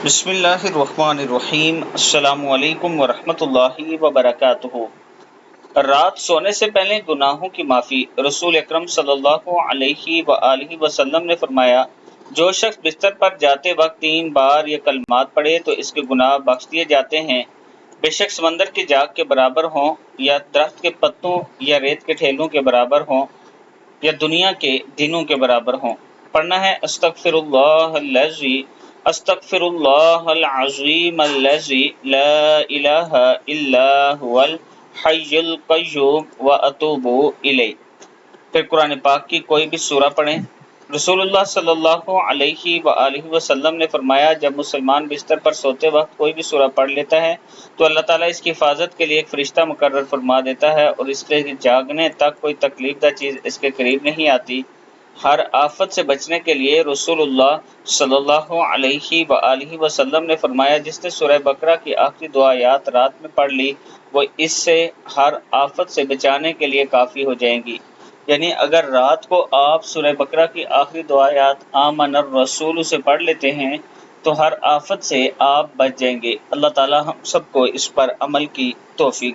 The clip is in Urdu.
بسم اللہ الرحمن الرحیم۔ السلام علیکم ورحمۃ اللہ وبرکاتہ۔ رات سونے سے پہلے گناہوں کی معافی۔ رسول اکرم صلی اللہ علیہ وآلہ وسلم نے فرمایا، جو شخص بستر پر جاتے وقت 3 بار یہ کلمات پڑھے تو اس کے گناہ بخش دیے جاتے ہیں، بے شک سمندر کی جاگ کے برابر ہوں، یا درخت کے پتوں یا ریت کے ٹھیلوں کے برابر ہوں، یا دنیا کے دنوں کے برابر ہوں۔ پڑھنا ہے استغفر اللہ الذی استغفر اللہ العظیم الذی لا الہ الا هو الحی القیوم واتوب الیہ۔ پھر قرآن پاک کی کوئی بھی سورہ پڑھیں۔ رسول اللہ صلی اللہ علیہ وآلہ وسلم نے فرمایا، جب مسلمان بستر پر سوتے وقت کوئی بھی سورہ پڑھ لیتا ہے تو اللہ تعالیٰ اس کی حفاظت کے لیے ایک فرشتہ مقرر فرما دیتا ہے، اور اس کے جاگنے تک کوئی تکلیف دہ چیز اس کے قریب نہیں آتی۔ ہر آفت سے بچنے کے لیے رسول اللہ صلی اللہ علیہ وآلہ وسلم نے فرمایا، جس نے سورہ بقرہ کی آخری 2 آیات رات میں پڑھ لی وہ اس سے ہر آفت سے بچانے کے لیے کافی ہو جائیں گی۔ یعنی اگر رات کو آپ سورہ بقرہ کی آخری 2 آیات آمن الرسول سے پڑھ لیتے ہیں تو ہر آفت سے آپ بچ جائیں گے۔ اللہ تعالی ہم سب کو اس پر عمل کی توفیق